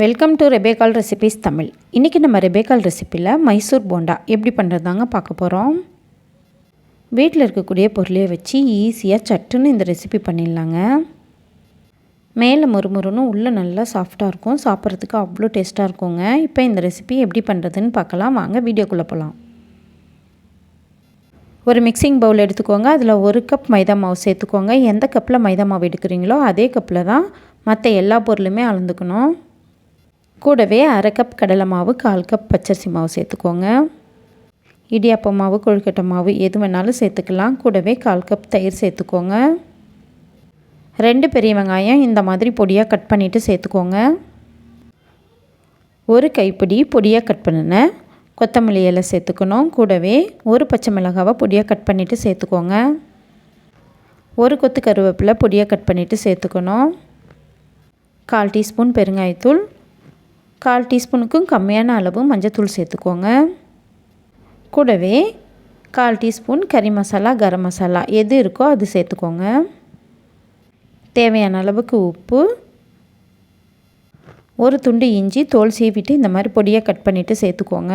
Welcome to Rebekal recipes Tamil. இன்றைக்கி நம்ம ரெபேக்கால் ரெசிப்பியில் மைசூர் போண்டா எப்படி பண்ணுறதாங்க பார்க்க போகிறோம். வீட்டில் இருக்கக்கூடிய பொருளையை வச்சு ஈஸியாக சட்டுன்னு இந்த ரெசிபி பண்ணிடலாங்க. மேலே முறுமுறுன்னு உள்ளே நல்லா சாஃப்டாக இருக்கும், சாப்பிட்றதுக்கு அவ்வளோ டேஸ்ட்டாக இருக்குங்க. இப்போ இந்த ரெசிபி எப்படி பண்ணுறதுன்னு பார்க்கலாம் வாங்க, வீடியோக்குள்ளே போகலாம். ஒரு மிக்சிங் பவுல் எடுத்துக்கோங்க. அதில் 1 கப் மைதா மாவு சேர்த்துக்கோங்க. எந்த கப்பில் மைதா மாவு எடுக்கிறீங்களோ அதே கப்பில் தான் மற்ற எல்லா பொருளுமே அளந்துக்கணும். கூடவே 1/2 கப் கடலை மாவு, 1/4 கப் பச்சரிசி மாவு சேர்த்துக்கோங்க. இடியாப்ப மாவு, கொழுக்கட்டை மாவு எது வேணாலும் சேர்த்துக்கலாம். கூடவே 1/4 கப் தயிர் சேர்த்துக்கோங்க. 2 பெரிய வெங்காயம் இந்த மாதிரி பொடியாக கட் பண்ணிவிட்டு சேர்த்துக்கோங்க. 1 கைப்பிடி பொடியாக கட் பண்ணின கொத்தமல்லி இலை சேர்த்துக்கணும். கூடவே 1 பச்சை மிளகாவை பொடியாக கட் பண்ணிவிட்டு சேர்த்துக்கோங்க. 1 கொத்து கருவேப்பிலை பொடியாக கட் பண்ணிவிட்டு சேர்த்துக்கணும். 1/4 டீஸ்பூன் பெருங்காயத்தூள், 1/4 டீஸ்பூனுக்கும் கம்மியான அளவு மஞ்சத்தூள் சேர்த்துக்கோங்க. கூடவே 1/4 டீஸ்பூன் கறி மசாலா, கரம் மசாலா எது இருக்கோ அது சேர்த்துக்கோங்க. தேவையான அளவுக்கு உப்பு, 1 துண்டு இஞ்சி தோல் சீவிட்டு இந்த மாதிரி பொடியாக கட் பண்ணிவிட்டு சேர்த்துக்கோங்க.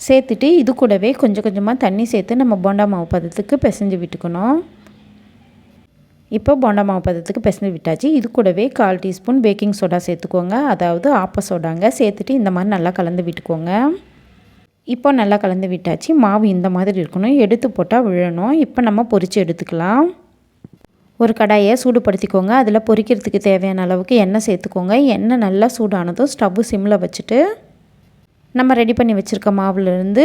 சேர்த்துட்டு இது கூடவே கொஞ்சம் கொஞ்சமாக தண்ணி சேர்த்து நம்ம போண்டா மாவு பதத்துக்கு பிசைஞ்சு விட்டுக்கணும். இப்போ போண்டா மாவு பதத்துக்கு பிசைஞ்சு விட்டாச்சு. இது கூடவே 1/4 டீஸ்பூன் பேக்கிங் சோடா சேர்த்துக்கோங்க, அதாவது ஆப்ப சோடாங்க. சேர்த்துட்டு இந்த மாதிரி நல்லா கலந்து விட்டுக்கோங்க. இப்போ நல்லா கலந்து விட்டாச்சு. மாவு இந்த மாதிரி இருக்கணும், எடுத்து போட்டால் விழணும். இப்போ நம்ம பொரித்து எடுத்துக்கலாம். ஒரு கடாயை சூடுபடுத்திக்கோங்க. அதில் பொரிக்கிறதுக்கு தேவையான அளவுக்கு எண்ணெய் சேர்த்துக்கோங்க. எண்ணெய் நல்லா சூடானதும் ஸ்டவ்வு சிம்மில் வச்சுட்டு நம்ம ரெடி பண்ணி வச்சுருக்க மாவுலேருந்து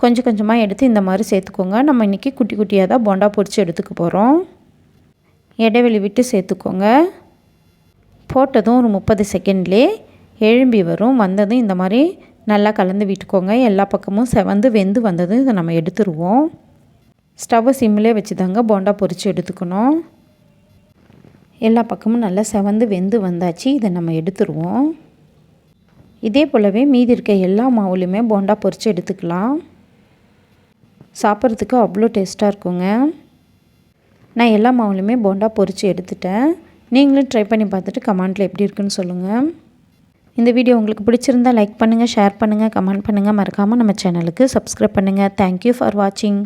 கொஞ்சம் கொஞ்சமாக எடுத்து இந்த மாதிரி சேர்த்துக்கோங்க. நம்ம இன்றைக்கி குட்டி குட்டியாக தான் போண்டா பொரித்து எடுத்துக்க போகிறோம். இடைவெளி விட்டு சேர்த்துக்கோங்க. போட்டதும் ஒரு 30 செகண்ட்லேயே எழும்பி வரும். வந்ததும் இந்த மாதிரி நல்லா கலந்து விட்டுக்கோங்க. எல்லா பக்கமும் செவந்து வெந்து வந்ததும் இதை நம்ம எடுத்துருவோம். ஸ்டவ்வை சிம்மிலே வச்சு தாங்க போண்டா பொரித்து எடுத்துக்கணும். எல்லா பக்கமும் நல்லா செவந்து வெந்து வந்தாச்சு. இதை நம்ம எடுத்துருவோம். இதே போலவே மீதி இருக்க எல்லா மாவுலையுமே போண்டா பொரித்து எடுத்துக்கலாம். சாப்பிட்றதுக்கு அவ்வளோ டேஸ்ட்டாக இருக்குங்க. நான் எல்லா மாவுலையுமே போண்டா பொரித்து எடுத்துட்டேன். நீங்களும் ட்ரை பண்ணி பார்த்துட்டு கமெண்ட்டில் எப்படி இருக்குன்னு சொல்லுங்கள். இந்த வீடியோ உங்களுக்கு பிடிச்சிருந்தால் லைக் பண்ணுங்கள், ஷேர் பண்ணுங்கள், கமெண்ட் பண்ணுங்கள். மறக்காமல் நம்ம சேனலுக்கு சப்ஸ்கிரைப் பண்ணுங்கள். தேங்க்யூ ஃபார் வாட்சிங்.